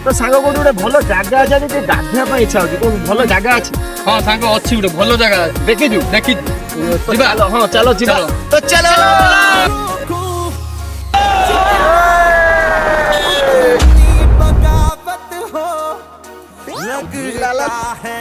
तो सांग कोठी गोटे भल जगह अछि जे गाधेया ପାଇଁ इच्छा होची कोन भल जगह अछि हां सांग अछि गुटे भलो जगह देखिजु जिबा हां चलो जिबा तो चलो बगावत हो लगता है